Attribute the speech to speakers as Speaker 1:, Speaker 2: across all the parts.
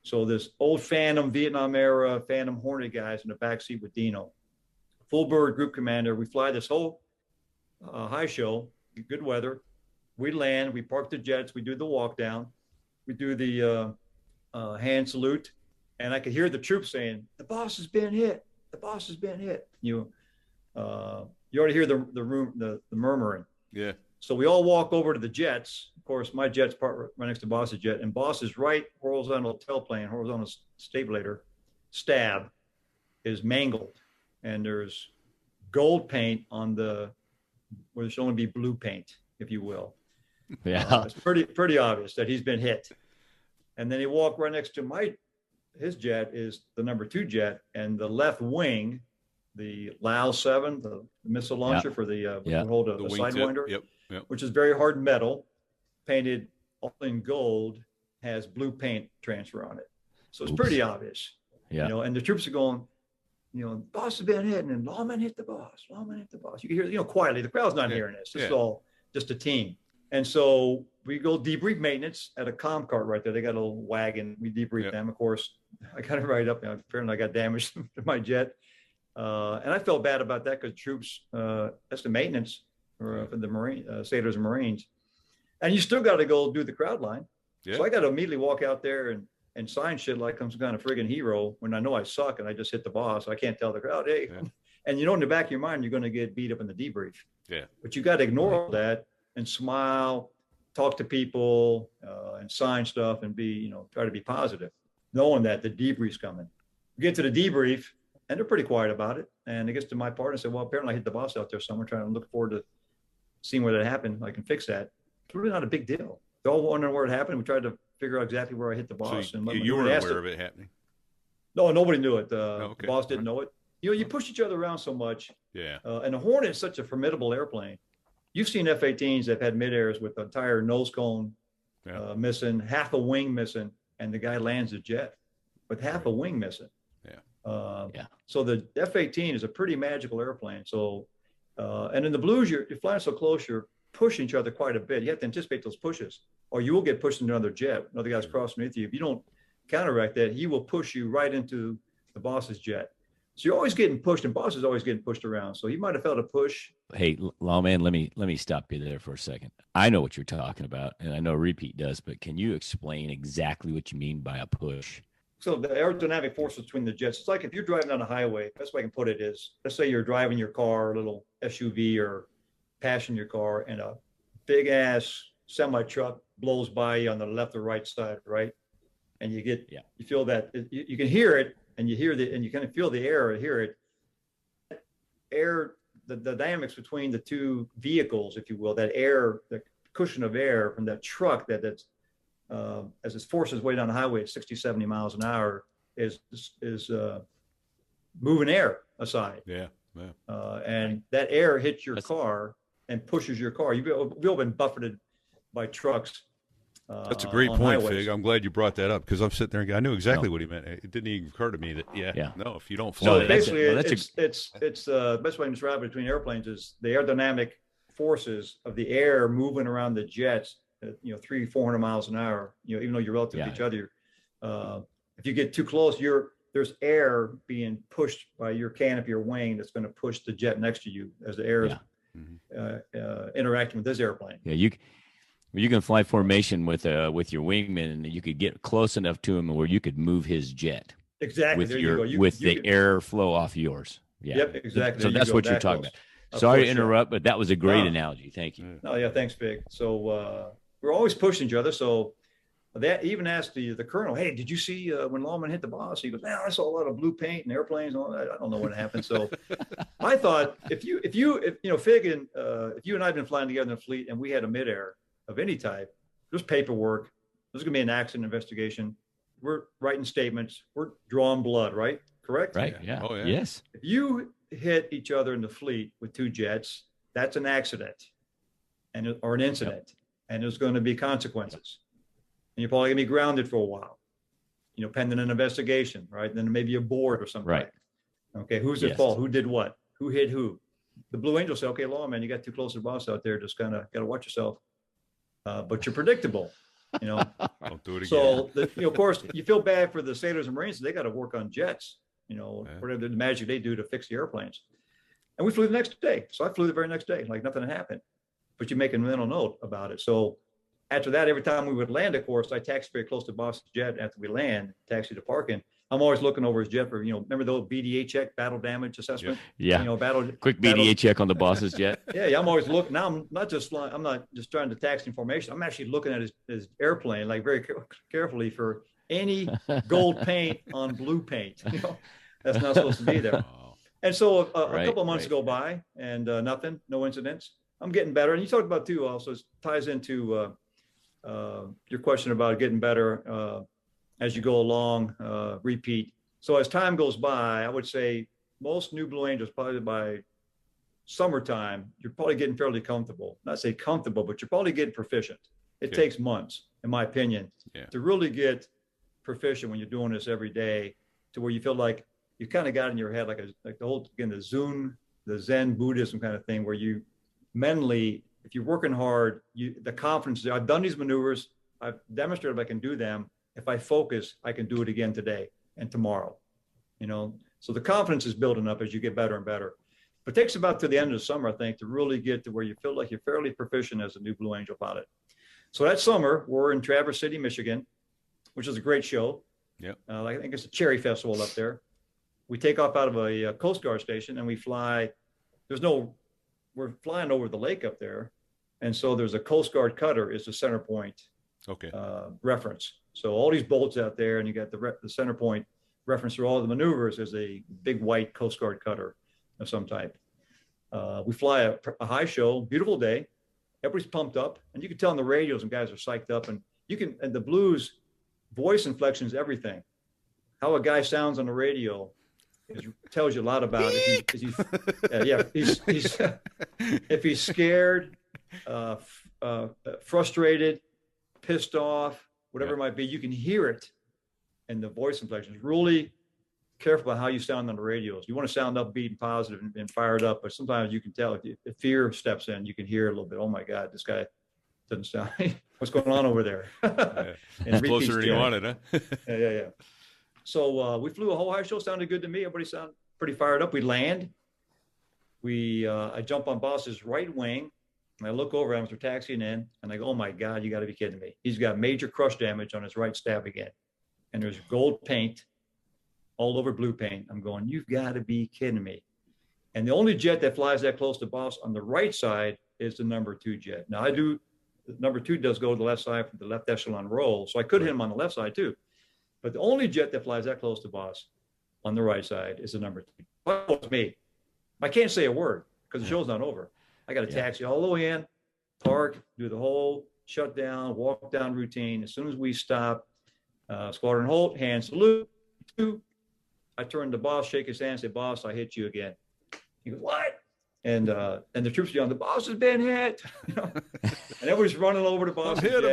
Speaker 1: So this old Phantom, Vietnam era Phantom Hornet guys in the backseat with Dino. Full bird group commander. We fly this whole high show, good weather. We land, we park the jets, we do the walk down, we do the hand salute, and I could hear the troops saying, "The boss has been hit. The boss has been hit." You already hear the murmuring.
Speaker 2: Yeah.
Speaker 1: So we all walk over to the jets. Of course, my jet's right next to Boss's jet, and Boss's right horizontal tailplane, horizontal stabulator, stab, is mangled, and there's gold paint on where there should only be blue paint, if you will.
Speaker 2: Yeah,
Speaker 1: it's pretty obvious that he's been hit. And then he walked right next to his jet is the number 2 jet, and the left wing, the Lao 7, the missile launcher for the hold a Sidewinder, which is very hard metal, painted all in gold, has blue paint transfer on it. So it's pretty obvious.
Speaker 2: Yeah.
Speaker 1: And the troops are going, boss has been hit, and Lawman hit the boss. Lawman hit the boss. You can hear, quietly. The crowd's not hearing this. It's all just a team. And so we go debrief maintenance at a comm cart right there. They got a little wagon. We debrief them. Of course, I got it right up. Apparently, I got damage to my jet. And I felt bad about that because troops, that's the maintenance for the sailors and Marines. And you still got to go do the crowd line. Yeah. So I got to immediately walk out there and sign shit like I'm some kind of friggin' hero when I know I suck and I just hit the boss. I can't tell the crowd, hey. Yeah. And in the back of your mind, you're going to get beat up in the debrief.
Speaker 2: Yeah.
Speaker 1: But you got to ignore all that and smile, talk to people, and sign stuff and be, try to be positive, knowing that the debrief's coming. We get to the debrief, and they're pretty quiet about it. And it gets to my part and I said, well, apparently I hit the boss out there somewhere, trying to look forward to seeing where that happened. I can fix that. It's really not a big deal. They're all wondering where it happened. We tried to figure out exactly where I hit the boss.
Speaker 2: So you weren't aware of it happening?
Speaker 1: No, nobody knew it.
Speaker 2: Okay.
Speaker 1: The boss didn't know it. You push each other around so much.
Speaker 2: Yeah.
Speaker 1: And the Hornet is such a formidable airplane. You've seen F-18s that have had mid-airs with the entire nose cone missing, half a wing missing, and the guy lands a jet with half a wing missing.
Speaker 2: Yeah.
Speaker 1: So the F-18 is a pretty magical airplane. So, and in the Blues, you're flying so close, you're pushing each other quite a bit. You have to anticipate those pushes, or you will get pushed into another jet. Another guy's crossing with you. If you don't counteract that, he will push you right into the boss's jet. So you're always getting pushed, and boss is always getting pushed around. So he might have felt a push.
Speaker 3: Hey, Lawman, let me stop you there for a second. I know what you're talking about, and I know Repeat does, but can you explain exactly what you mean by a push?
Speaker 1: So the aerodynamic forces between the jets, it's like if you're driving on a highway, best way I can put it is, let's say you're driving your car, a little SUV or passenger car, and a big ass semi truck blows by you on the left or right side, right? And you feel that, you can hear it, and you kind of feel the air or hear it. The dynamics between the two vehicles, if you will, that air, the cushion of air from that truck that's as it forces way down the highway at 60, 70 miles an hour is moving air aside.
Speaker 2: Yeah.
Speaker 1: And that air hits your car and pushes your car. You've all been buffeted by trucks.
Speaker 2: That's a great point, highways. Fig. I'm glad you brought that up because I'm sitting there and I knew exactly what he meant. It didn't even occur to me that, no, if you don't fly.
Speaker 1: So basically, it's the best way to describe it between airplanes is the aerodynamic forces of the air moving around the jets at 300-400 miles an hour, even though you're relative to each other. If you get too close, there's air being pushed by your canopy or wing that's going to push the jet next to you as the air is interacting with this airplane.
Speaker 3: Yeah, you can fly formation with your wingman, and you could get close enough to him where you could move his jet.
Speaker 1: Exactly.
Speaker 3: With the air flow off yours. Yeah.
Speaker 1: Yep. Exactly.
Speaker 3: So that's what you're talking about. Sorry to interrupt, but that was a great analogy. Thank you.
Speaker 1: No, yeah, thanks, Big. So we're always pushing each other. So that even asked the colonel, "Hey, did you see when Lawman hit the boss?" He goes, "Man, I saw a lot of blue paint and airplanes and all that. I don't know what happened." So I thought if Fig and if you and I had been flying together in the fleet and we had a midair of any type, there's paperwork. There's going to be an accident investigation. We're writing statements. We're drawing blood, right? Correct?
Speaker 3: Right. Yeah.
Speaker 2: Oh, yeah.
Speaker 3: Yes.
Speaker 1: If you hit each other in the fleet with two jets, that's an accident or an incident, and there's going to be consequences. And you're probably going to be grounded for a while, pending an investigation, right? Then maybe a board or something.
Speaker 3: Right.
Speaker 1: Okay. Who's at fault? Who did what? Who hit who? The Blue Angels say, "Okay, Lawman, you got too close to the boss out there. Just kind of got to watch yourself." But you're predictable. you know.
Speaker 2: Don't do it again.
Speaker 1: So, of course, you feel bad for the sailors and Marines. They got to work on jets, whatever the magic they do to fix the airplanes. And we flew the next day. So I flew the very next day, like nothing had happened. But you make a mental note about it. So after that, every time we would land, of course, I taxi very close to boss's jet after we land, taxi to parking. I'm always looking over his jet for, remember the old BDA check, battle damage assessment?
Speaker 3: Yeah. Quick BDA check on the boss's jet.
Speaker 1: Yeah. I'm always looking. Now I'm not just trying to tax information. I'm actually looking at his airplane, like very carefully for any gold paint on blue paint. That's not supposed to be there. And so a couple of months go by and nothing, no incidents. I'm getting better. And you talked about too, also ties into your question about getting better as you go along, repeat. So as time goes by, I would say most new Blue Angels, probably by summertime, you're probably getting fairly comfortable. Not say comfortable, but you're probably getting proficient. It takes months, in my opinion, to really get proficient when you're doing this every day, to where you feel like you kind of got in your head like the whole, again, the Zen Buddhism kind of thing, where you mentally, if you're working hard, the confidence, I've done these maneuvers, I've demonstrated I can do them. If I focus, I can do it again today and tomorrow, So the confidence is building up as you get better and better. But it takes about to the end of the summer, I think, to really get to where you feel like you're fairly proficient as a new Blue Angel pilot. So that summer, we're in Traverse City, Michigan, which is a great show.
Speaker 2: Yeah.
Speaker 1: I think it's a cherry festival up there. We take off out of a Coast Guard station and we fly. We're flying over the lake up there. And so there's a Coast Guard cutter is the center point reference. So all these bolts out there, and you got the center point reference through all the maneuvers is a big white Coast Guard cutter of some type. We fly a high show, beautiful day. Everybody's pumped up, and you can tell on the radios and guys are psyched up, and the Blues voice inflection is everything. How a guy sounds on the radio tells you a lot about it. If he's scared, frustrated, pissed off, whatever it might be, you can hear it in the voice inflections. Really careful about how you sound on the radios. You want to sound upbeat and positive and fired up, but sometimes you can tell if fear steps in, you can hear a little bit. Oh my God, this guy doesn't sound. What's going on over there?
Speaker 2: And closer than you wanted, huh?
Speaker 1: Yeah. So we flew a whole high show. Sounded good to me. Everybody sounded pretty fired up. We land. I jump on boss's right wing. And I look over at him as we're taxiing in, and I go, oh my God, you got to be kidding me. He's got major crush damage on his right stab again. And there's gold paint all over blue paint. I'm going, you've got to be kidding me. And the only jet that flies that close to boss on the right side is the number 2 jet. Now the number 2 does go to the left side for the left echelon roll. So I could hit him on the left side too. But the only jet that flies that close to boss on the right side is the number 2. It's me. I can't say a word because the show's not over. I got to taxi all the way in, park, do the whole shutdown, walk down routine. As soon as we stop, squadron hold, hand salute. I turn to boss, shake his hand, say, boss, I hit you again. He goes, what? And the troops are yelling, the boss has been hit. And everybody's running over to boss.
Speaker 2: I'm hit.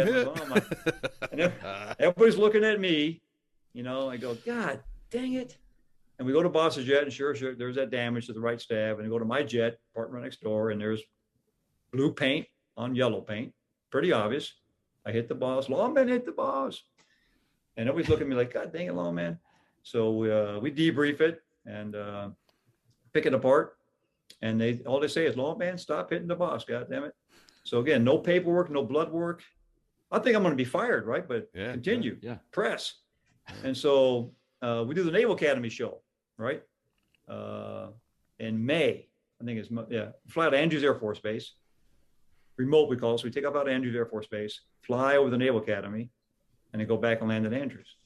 Speaker 1: And everybody's looking at me. I go, God dang it. And we go to boss's jet, and sure, there's that damage to the right stab. And we go to my jet, partner next door, and there's blue paint on yellow paint. Pretty obvious. I hit the boss. Lawman hit the boss. And everybody's looking at me like, God dang it, Lawman. So we debrief it and pick it apart. And all they say is, Lawman, stop hitting the boss, God damn it. So again, no paperwork, no blood work. I think I'm going to be fired, right? But continue. Yeah. Press. And so we do the Naval Academy show, right? In May, I think fly out of Andrews Air Force Base, remote we call it. So we take off out of Andrews Air Force Base, fly over the Naval Academy, and then go back and land at Andrews.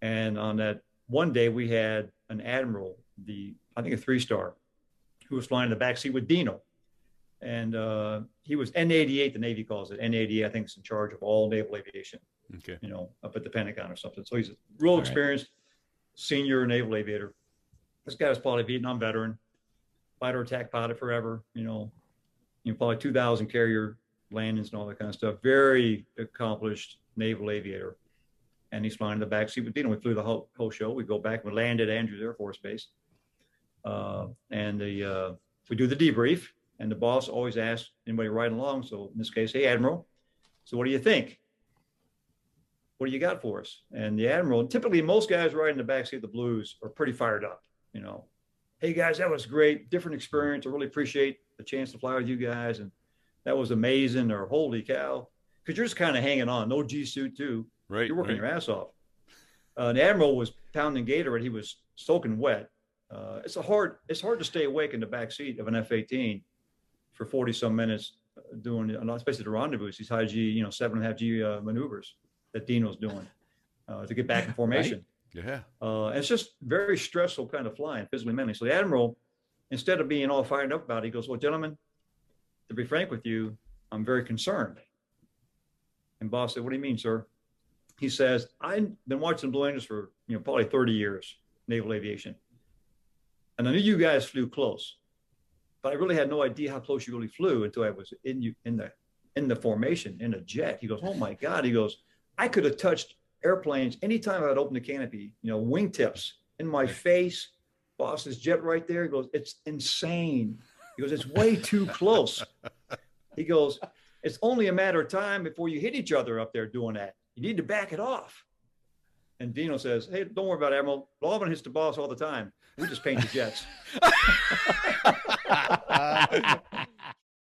Speaker 1: And on that one day, we had an admiral, I think a 3-star, who was flying in the back seat with Dino. And he was N88, the Navy calls it. N88, I think, is in charge of all naval aviation, up at the Pentagon or something. So he's a real experienced senior naval aviator. This guy was probably a Vietnam veteran, fighter attack pilot forever, probably 2,000 carrier landings and all that kind of stuff. Very accomplished naval aviator. And he's flying in the back seat with Dino. We flew the whole show. We go back, we landed at Andrews Air Force Base. And we do the debrief, and the boss always asks anybody riding along. So in this case, hey, Admiral, so what do you think? what do you got for us? And the admiral, typically most guys riding the backseat of the Blues are pretty fired up, you know. Hey guys, that was great, different experience. I really appreciate the chance to fly with you guys, and that was amazing. Or holy cow, because you're just kind of hanging on. No G suit too.
Speaker 2: Right.
Speaker 1: You're working your ass off. The admiral was pounding Gatorade. He was soaking wet. It's hard to stay awake in the back seat of an F-18 for 40 some minutes doing, especially the rendezvous, these high G, 7.5 G maneuvers that Dino's doing to get back in formation.
Speaker 2: Right?
Speaker 1: Yeah. It's just very stressful kind of flying, physically, mentally. So the admiral, instead of being all fired up about it, he goes, well, gentlemen, to be frank with you, I'm very concerned. And boss said, what do you mean, sir? He says, I've been watching Blue Angels for, probably 30 years, naval aviation. And I knew you guys flew close, but I really had no idea how close you really flew until I was in the formation, in a jet. He goes, oh my God. He goes, I could have touched airplanes anytime I'd opened the canopy, wingtips in my face. Boss's jet right there. He goes, it's insane. He goes, it's way too close. He goes, it's only a matter of time before you hit each other up there doing that. You need to back it off. And Dino says, hey, don't worry about it, Admiral. Lawman hits the boss all the time. We just paint the jets.